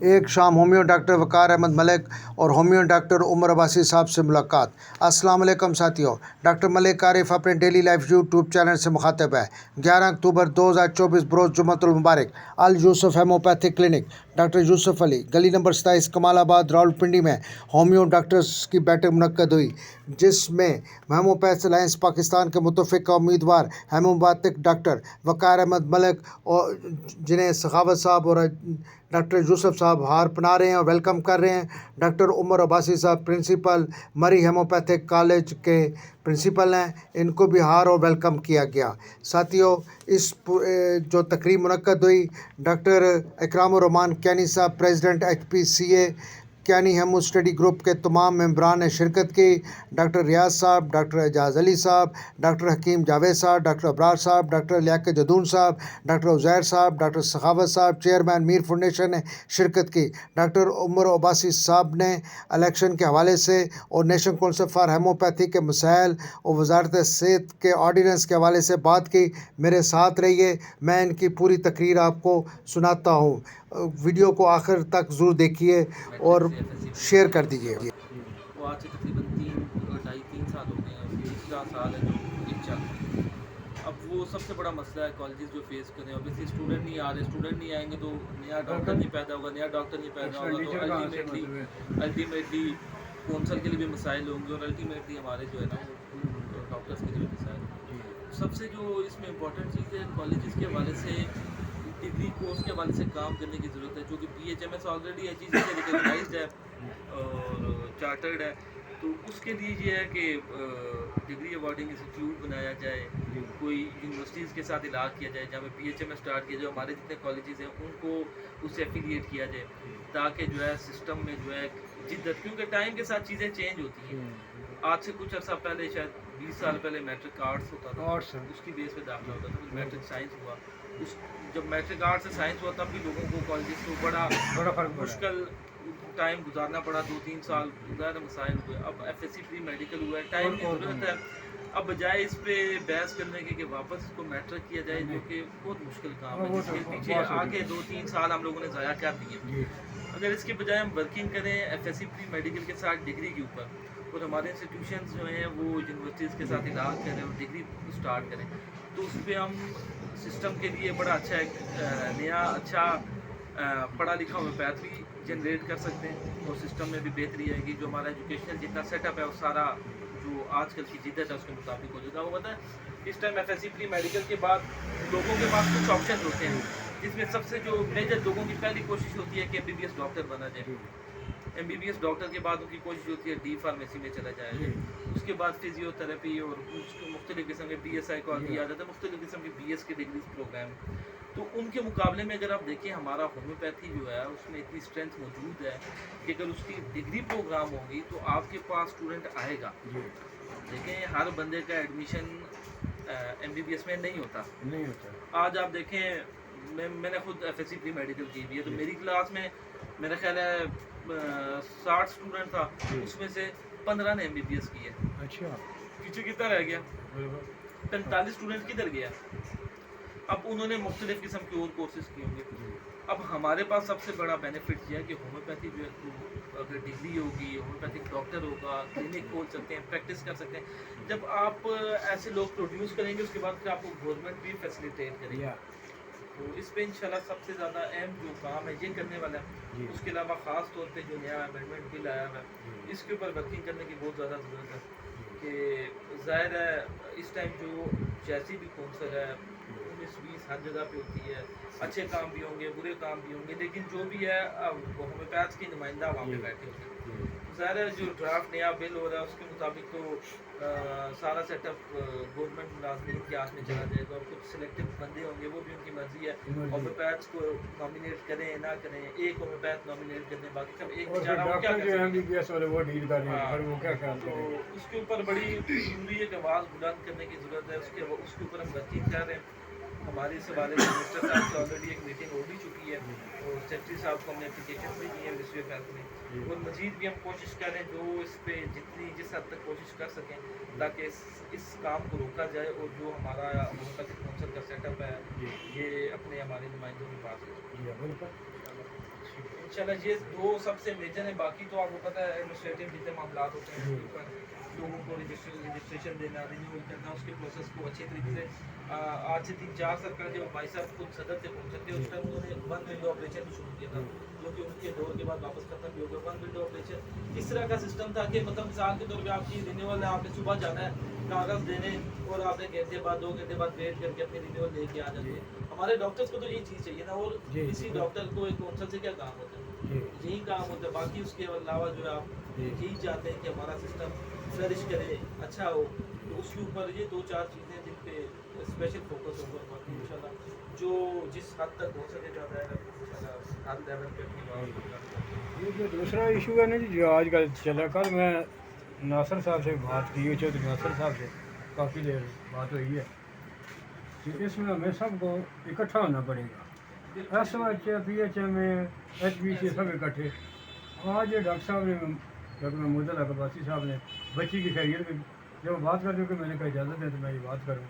ایک شام homeo doctor وقار احمد ملک اور ہومیو ڈاکٹر عمر عباسی صاحب سے ملاقات۔ السلام علیکم ساتھیوں، ڈاکٹر ملک عارف اپنے ڈیلی لائف یوٹیوب چینل سے مخاطب ہے۔ 11 اکتوبر 2024 بروز جمعۃ المبارک الیوسف ہیموپیتھک کلینک ڈاکٹر یوسف علی گلی نمبر 27 کمال آباد راولپنڈی میں ہومیو ڈاکٹرز کی بیٹھک منعقد ہوئی، جس میں ہیموپیتھ الائنس پاکستان کے متفقہ امیدوار ہیموپیتھک ڈاکٹر وقار احمد ملک اور جنہیں سخاوت صاحب اور ڈاکٹر یوسف صاحب ہار پنا رہے ہیں اور ویلکم کر رہے ہیں۔ ڈاکٹر عمر عباسی صاحب پرنسپل مری ہیموپیتھک کالج کے پرنسپل ہیں، ان کو بھی ہار اور ویلکم کیا گیا۔ ساتھیوں، اس جو تقریب منعقد ہوئی، ڈاکٹر اکرام الرحمان کیانی صاحب president HPCA Kiani hemo study group کے تمام ممبران نے شرکت کی۔ ڈاکٹر ریاض صاحب، ڈاکٹر اعجاز علی صاحب، ڈاکٹر حکیم جاوید صاحب، ڈاکٹر ابرار صاحب، ڈاکٹر لیاقت جدون صاحب، ڈاکٹر عزیر صاحب، ڈاکٹر سخاوت صاحب، چیئرمین میر فاؤنڈیشن نے شرکت کی۔ ڈاکٹر عمر عباسی صاحب نے الیکشن کے حوالے سے اور نیشنل کونسل فار ہیموپیتھی کے مسائل اور وزارت صحت کے آرڈیننس کے حوالے سے بات کی۔ میرے ساتھ رہیے، میں ان کی پوری تقریر آپ کو سناتا ہوں۔ ویڈیو کو آخر تک ضرور دیکھیے اور شیئر کر دیجیے۔ وہ آج سے تقریباً 3 سال ہو گئے ہیں، تیسرا سال ہے جو ایک چل رہا ہے۔ اب وہ سب سے بڑا مسئلہ ہے کالجز جو فیس کریں، اوبیسلی اسٹوڈنٹ نہیں آ رہے، اسٹوڈنٹ نہیں آئیں گے تو نیا ڈاکٹر نہیں پیدا ہوگا، نیا ڈاکٹر نہیں پیدا ہوگا تو الٹیمیٹلی کونسل کے لیے بھی مسائل ہوں گے اور الٹیمیٹلی ہمارے جو ہے نا وہ ڈاکٹرس کے لیے بھی مسائل ہوں گے۔ سب سے جو اس میں امپورٹنٹ چیز ہے کالجز کے حوالے سے ڈگری کورس کے حوالے سے کام کرنے کی ضرورت ہے، چونکہ PHMS آلریڈی ہے چیز ریکگنائزڈ ہے اور چارٹرڈ ہے، تو اس کے لیے یہ ہے کہ ڈگری ایوارڈنگ انسٹیٹیوٹ بنایا جائے، کوئی یونیورسٹیز کے ساتھ علاج کیا جائے جہاں پہ PHMS اسٹارٹ کیا جائے، ہمارے جتنے کالجز ہیں ان کو اس سے ایفیلیٹ کیا جائے تاکہ جو ہے سسٹم میں جو ہے جدت، کیونکہ ٹائم کے ساتھ چیزیں چینج ہوتی ہیں۔ آج سے کچھ عرصہ پہلے، شاید 20 سال پہلے میٹرک آرٹس ہوتا تھا، اس کی بیس پہ داخلہ ہوتا تھا، پھر میٹرک سائنس ہوا، جب میٹرک آرٹ سے سائنس ہوا تب بھی لوگوں کو کالجز کو بڑا مشکل ٹائم گزارنا پڑا، 2-3 سال زیادہ مسائل ہوئے۔ اب FSC پری میڈیکل ہوا ہے، ٹائم کی ضرورت ہے۔ اب بجائے اس پہ بحث کرنے کے کہ واپس اس کو میٹرک کیا جائے، جو کہ بہت مشکل کام ہے، جس کے پیچھے آگے 2-3 سال ہم لوگوں نے ضائع کر دیے۔ اگر اس کے بجائے ہم ورکنگ کریں FSC پری میڈیکل کے ساتھ ڈگری کے اوپر، اور ہمارے انسٹیٹیوشنز جو ہیں وہ یونیورسٹیز کے ساتھ علاج کریں اور ڈگری اسٹارٹ کریں، تو اس پہ ہم سسٹم کے لیے بڑا اچھا ایک نیا اچھا پڑھا لکھا ہومیوپیتھ بھی جنریٹ کر سکتے ہیں اور سسٹم میں بھی بہتری آئے گی۔ جو ہمارا ایجوکیشنل جتنا سیٹ اپ ہے وہ سارا جو آج کل کی جدت ہے اس کے مطابق ہو جائے گا۔ وہ پتہ ہے اس ٹائم FSC پری میڈیکل کے بعد لوگوں کے پاس کچھ آپشن ہوتے ہیں، جس میں سب سے جو میجر لوگوں کی پہلی کوشش ہوتی ہے کہ MBBS ڈاکٹر بنا جائے۔ MBBS ڈاکٹر کے بعد ان کی کوشش ہوتی ہے D فارمیسی میں چلا جائے، اس کے بعد فزیو تھراپی اور مختلف قسم کے PSI کو دیا جاتا ہے، مختلف قسم کے BS کے ڈگریز پروگرام۔ تو ان کے مقابلے میں اگر آپ دیکھیں ہمارا ہومیوپیتھی جو ہے اس میں اتنی اسٹرینتھ موجود ہے کہ اگر اس کی ڈگری پروگرام ہوگی تو آپ کے پاس اسٹوڈنٹ آئے گا۔ دیکھیں ہر بندے کا ایڈمیشن MBBS میں نہیں ہوتا۔ آج آپ دیکھیں میں نے خود FSC پری میڈیکل کی ہوئی ہے، تو میری کلاس میں میرا خیال ہے 60 اسٹوڈنٹ تھا، اس میں سے 15 نے MBBS کی ہے۔ پیچھے کتنا رہ گیا؟ 45 اسٹوڈنٹ کدھر گیا؟ اب انہوں نے مختلف قسم کے اور کورسز کیے ہوں گے۔ اب ہمارے پاس سب سے بڑا بینیفٹ یہ ہے کہ ہومیوپیتھی جو ہے اگر ڈگری ہوگی، ہومیوپیتھک ڈاکٹر ہوگا، کلینک کھول سکتے ہیں، پریکٹس کر سکتے ہیں۔ جب آپ ایسے لوگ پروڈیوس کریں گے اس کے بعد پھر آپ کو گورنمنٹ بھی فیسلیٹیٹ کرے گا، تو اس پہ انشاءاللہ سب سے زیادہ اہم جو کام ہے یہ کرنے والا ہے۔ اس کے علاوہ خاص طور پہ جو نیا امینڈمنٹ بل آیا ہے اس کے اوپر ورکنگ کرنے کی بہت زیادہ ضرورت ہے، کہ ظاہر ہے اس ٹائم جو جیسی بھی کونسل ہے 19-20 ہر جگہ پہ ہوتی ہے، اچھے کام بھی ہوں گے، برے کام بھی ہوں گے، لیکن جو بھی ہے ہومیوپیتھ کے نمائندہ وہاں پہ بیٹھے ہوتے ہیں۔ ظاہر ہے جو ڈرافٹ نیا بل ہو رہا ہے اس کے مطابق تو سارا سیٹ اپ گورنمنٹ ملازمین کے ہاتھ میں چلا جائے گا، اور کچھ سلیکٹڈ بندے ہوں گے وہ بھی ان کی مرضی ہے ہومیوپیتھس کو نامینیٹ کریں نہ کریں، ایک ہومیوپیتھ نامینیٹ کرنے باقی سب ایک بیچارہ وہ کیا کر سکتے ہیں۔ تو اس کے اوپر بڑی ضروری ہے کہ آواز بلند کرنے کی ضرورت ہے، اس کے اوپر ہم ورکنگ کر رہے ہیں۔ ہماری اس حوالے سے منسٹر صاحب سے آلریڈی ایک میٹنگ ہو بھی چکی ہے اور سیکرٹری صاحب کو ہم نے اپلیکیشن بھی دی ہے منسٹری آف ہیلتھ میں، اور مزید بھی ہم کوشش کریں جو اس پہ جس حد تک کوشش کر سکیں تاکہ اس کام کو روکا جائے، اور جو ہمارا ہومیوپیتھک کونسل کا سیٹ اپ ہے یہ اپنے ہمارے نمائندوں میں بات کریں۔ इंशाल्लाह ये दो सबसे मेजर है। बाकी तो आपको पता है एडमिनिस्ट्रेटिव जितने मामला होते हैं उसके ऊपर लोगों को रजिस्ट्रेशन देना, रिन्यूअल करना, उसके प्रोसेस को अच्छे तरीके से आज से 3-4 साल पहले जब भाई साहब खुद सदर से पहुंचे थे उस टाइम उन्होंने वन विंडो ऑपरेशन भी शुरू किया था, जो कि उनके दौर के बाद वापस खत्म भी हो गया। वन विंडो ऑपरेशन इस तरह का सिस्टम था कि मतलब मिसाल के तौर पे आपकी रिन्यूअल है, आपने सुबह जाना है कागज़ देने और आपने घंटे बाद 2 घंटे बाद वेट करके अपनी रिन्यूअल लेके आ जाते हैं। हमारे डॉक्टर्स को तो यही चीज़ चाहिए ना, और किसी डॉक्टर को एक काउंसिल से क्या काम होता है, यही काम होता है। बाकी उसके अलावा जो है आप यही चाहते हैं कि हमारा सिस्टम फ्लरिश करे, अच्छा हो, तो उसके ऊपर ये 2-4 चीज़ें जिन पे स्पेशल फोकस होगा। बाकी इंशाल्लाह जो जिस हद तक हो सके ज़्यादा है इंशाल्लाह हर लेवल पे अपनी बात होगा। ये जो दूसरा इशू है ना जी, जो आजकल चला, कल मैं नासिर साहब से बात की, चौधरी नासिर साहब से काफ़ी देर बात हुई है कि इसमें हमें सबको इकट्ठा होना पड़ेगा। S O H PHM HBC सब इकट्ठे। आज ये डॉक्टर साहब ने, डॉक्टर महमूद अब्बासी साहब ने बच्ची की खैरियत में जब बात कर चुके, मैंने कहा इजाज़त दें तो मैं ये बात करूँ।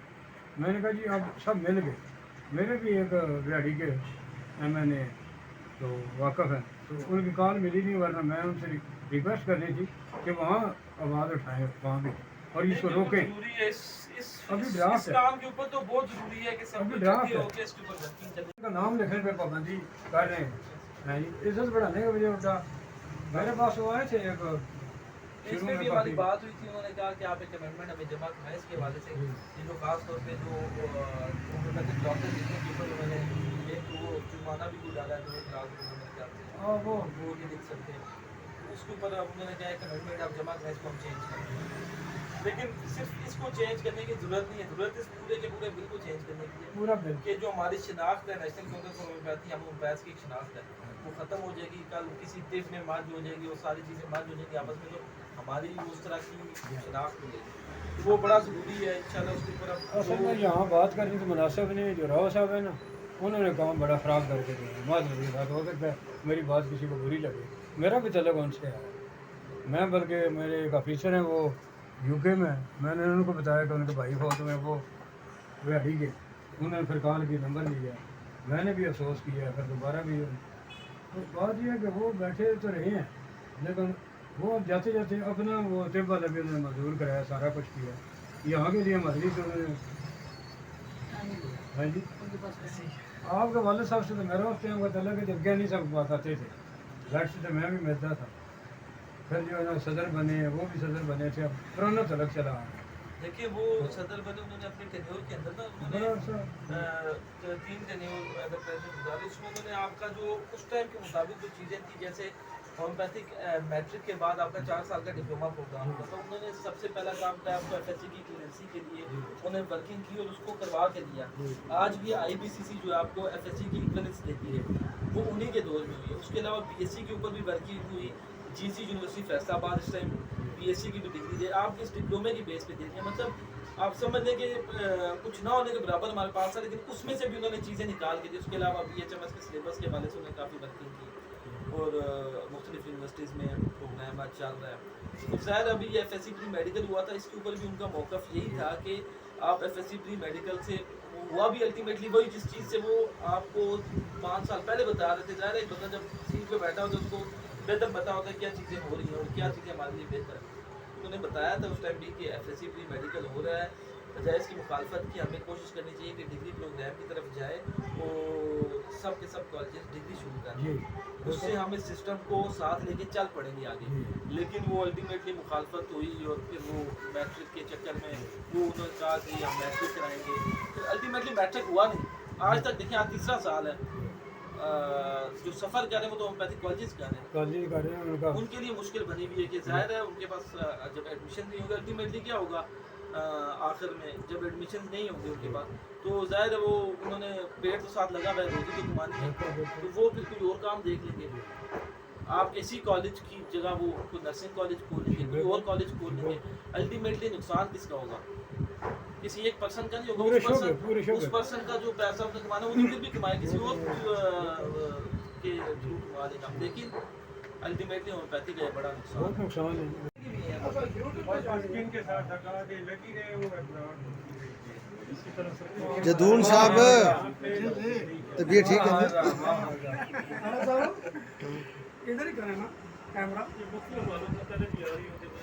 मैंने कहा जी अब सब मिल गए, मेरे भी एक बिहाड़ी के MNA तो वाकफ़ हैं, तो उनकी कॉल मिली नहीं, वरना मैं उनसे रिक्वेस्ट करनी थी कि वहाँ आवाज़ उठाएँ वहाँ भी और इसको रोकें। जरूरी है इस अभी ड्राफ्ट है, काम के ऊपर तो बहुत जरूरी है कि सब अभी कुछ ड्राफ्ट जल्दी है। हो के इसके ऊपर वर्किंग चले। का नाम लिखने पे पाबंदी कर रहे हैं जी। इज्जत बढ़ाने का मुझे उठा, मेरे पास वो आए थे एक शुरू इसमें में भी हमारी काफ़ी, बात हुई थी, उन्होंने कहा कि आप एक अमेंडमेंट हमें जमा कराएं इसके हवाले से, ये जो खास तौर पे जो होम्योपैथिक डॉक्टर जिसके ऊपर उन्होंने एक वो जुर्माना भी कोई डाला है 2 लाख उन्होंने क्या हाँ वो नहीं लिख सकते, उसके ऊपर अब उन्होंने कहा एक अमेंडमेंट आप जमा कराएं, इसको हम चेंज करें। लेकिन सिर्फ इसको चेंज करने की जरूरत नहीं है, जरूरत इस पूरे के पूरे बिल को चेंज करने की है पूरा बिल कि जो हमारी शिनाख्त है नेशनल काउंसिल फॉर होम्योपैथी, हम होम्योपैथ की शिनाख्त है वो ख़त्म हो जाएगी। कल किसी तिफ में मर्ज हो जाएगी, वो सारी चीज़ें मर्ज हो जाएंगी आपस में, तो हमारी उस तरह की शिनाख्त मिलेगी, तो वो बड़ा ज़रूरी है इंशाल्लाह। उसके ऊपर असल में यहाँ बात करनी तो मुनासिब नहीं, जो राव साहब है ना, उन्होंने काम बड़ा ख़राब करके दिया। माजूरी बात हो सकता है मेरी बात किसी को बुरी लगे, मेरा भी तलब उनसे है। मैं बल्कि मेरे एक ऑफिसर हैं वो UK में, मैंने उनको बताया कि उनके भाई फौज में वो बिहाड़ी के, उन्होंने फिर कॉल की नंबर लिया, मैंने भी अफसोस किया, फिर दोबारा भी। तो बात यह है कि वो बैठे तो रहे हैं, लेकिन वो अब जाते जाते अपना वो तिब वाला भी उन्होंने मंजूर कराया, सारा कुछ किया। यहाँ के लिए मजलिस उन्होंने, हाँ जी, आपके वाले साहब से तो मेरा उस टाइम का तल्ला कि जब क्या नहीं सब बात आते थे, घर से तो मैं भी मिलता था। फिर जो है ना सदर बने, वो भी सदर बने थे, अब पुराना तलक चला आ रहा है। देखिए वो सदर बने, उन्होंने अपने टेन्योर के अंदर ना उन्होंने 3 टेन्योर एज प्रेसिडेंट गुजारे, उसमें उन्होंने आपका जो उस टाइम के मुताबिक जो चीज़ें थी, जैसे होम्योपैथिक मैट्रिक के बाद आपका 4 साल का डिप्लोमा प्रोग्राम होता था, उन्होंने सबसे पहला काम था आपको FSC की क्लियरेंसी के लिए उन्होंने वर्किंग की और उसको करवा के दिया। आज भी IBCC जो आपको FSC की क्लियरेंस देती है वो उन्हीं के दौर में हुई है। उसके अलावा BSc के ऊपर भी वर्किंग हुई, GC यूनिवर्सिटी फैसलाबाद इस टाइम BSc की जो डिग्री दे, आप इस डिप्लोमे की बेस पे दे रही हैं, मतलब आप समझ लें कि कुछ ना होने के बराबर हमारे पास है, लेकिन उसमें से भी उन्होंने चीज़ें निकाल के दी। उसके अलावा BHMS के सिलेबस के हवाले से उन्होंने काफ़ी वर्किंग की और मुख्तलिफ यूनिवर्सिटीज़ में प्रोग्राम आज चल रहा है। तो ज़ाहिर अभी ये FSC प्री मेडिकल हुआ था, इसके ऊपर भी उनका मौक़िफ़ यही था कि आप FSC प्री मेडिकल से हुआ भी अल्टीमेटली वही जिस चीज़ से वो आपको 5 साल पहले बता रहे थे। ज़ाहिर है एक बंदा जब सीट पे बैठा होता है उसको बेहतर पता होता है क्या चीज़ें हो रही हैं और क्या चीज़ें हमारे लिए बेहतर है। उन्होंने बताया था उस टाइम भी कि FSC प्री मेडिकल हो रहा है, बजाय इसकी मुखालफत की हमें कोशिश करनी चाहिए कि डिग्री प्रोग्राम की तरफ जाए और सब के सब कॉलेजेस डिग्री शुरू करें, उससे हम इस सिस्टम को साथ लेके चल पड़ेंगे आगे। लेकिन वो अल्टीमेटली मुखालफत हुई और फिर वो मैट्रिक के चक्कर में वो उन्होंने कहा कि हम मैट्रिक कराएंगे, फिर अल्टीमेटली मैट्रिक हुआ नहीं। आज तक देखें, आज 3रा साल है, जो सफ़र कर रहे हैं वो तो होम्योपैथिक कॉलेजेस कर रहे हैं, उनके लिए मुश्किल बनी हुई है कि ज़ाहिर है उनके पास जब एडमिशन नहीं होगा अल्टीमेटली क्या होगा, आखिर में जब एडमिशन नहीं होंगे उनके पास, तो ज़ाहिर है वो उन्होंने पेट तो साथ लगा हुआ है, रोटी तो कमानी है, तो वो फिर कोई और काम देख लेंगे। आप इसी कॉलेज की जगह वो कोई नर्सिंग कॉलेज खोल लेंगे, कोई और कॉलेज खोल लेंगे, अल्टीमेटली नुकसान किसका होगा? किसी एक पर्सन का नहीं होगा, उस पर्सन का जो पैसा उसने कमाना वो फिर भी कमाए, किसी और के थ्रू कमा लेगा। लेकिन अल्टीमेटली होम्योपैथी का बड़ा नुकसान है। जदून साहब तबीयत ठीक है इधर ही करें ना कैमरा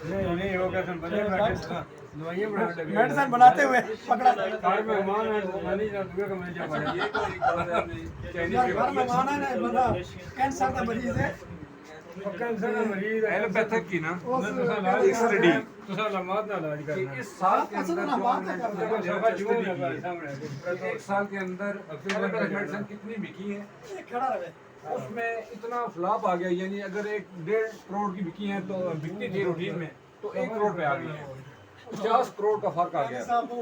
नहीं होगा तो बंदे बैठे दवाइयां बना लगे मेडिसिन बनाते हुए पकड़ा घर मेहमान है मानी ना दुआ का मैं जब ये तो एक बात है चाइनीज घर मेहमान है ना बंदा कैंसर का मरीज है कैंसर का मरीज है एलोपैथिक की ना एक्सरेडी तो लमात ना इलाज करना इस साल के अंदर एक साल के अंदर एलोपैथिक मेडिसिन कितनी बिकी है खड़ा रहे उसमें इतना फ्लॉप आ गया, यानी अगर 1.5 करोड़ की बिकी है तो बिकती थी रूटीन में तो 1 करोड़ पे आ गई है। 50 करोड़ का फर्क आ गया। 50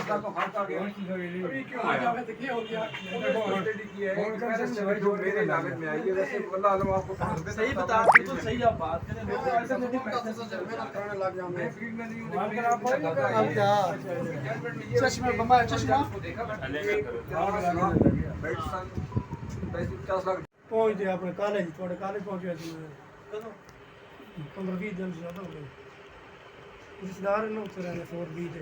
का फर्क आ गया। अभी क्यों आया? ऑलरेडी किया है जो मेरे लागत में आई है, वैसे अल्लाह आलम आपको सही बता, बिल्कुल सही आप बात करें। मैं फील्ड में नहीं हूं, चश्मा बमा चश्मा देखा पहुंच गए अपने कॉलेज, थोड़े कॉलेज पहुंचे थे 15-20 दिन से ज़्यादा हो गए। रिश्तेदार ने उत्तर रहने 4B थे।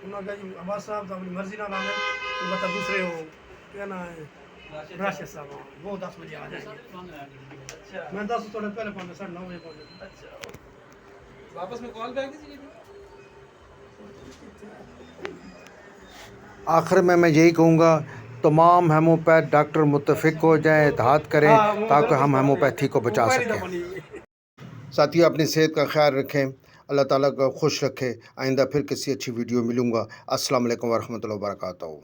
उन्होंने कहा जी अब्बास साहब तो अपनी मर्जी ना लाने तो बता दूसरे हो क्या ना है राशिद साहब वो 10 बजे आ जाएंगे। मैं 10 थोड़े पहले पहुंचा 9:30 बजे पहुंचा। वापस में कॉल बैक कीजिए। आखिर में मैं यही कहूँगा तमाम हेमोपैथ डॉक्टर मुत्तफिक हो जाएं, इत्तेहाद करें ताकि हम हेमोपैथी को बचा सकें। साथियों अपनी सेहत का ख्याल रखें, अल्लाह ताला को खुश रखे। आइंदा फिर किसी अच्छी वीडियो मिलूँगा। अस्सलाम वालेकुम वरहमतुल्लाहि वबरकातुहू।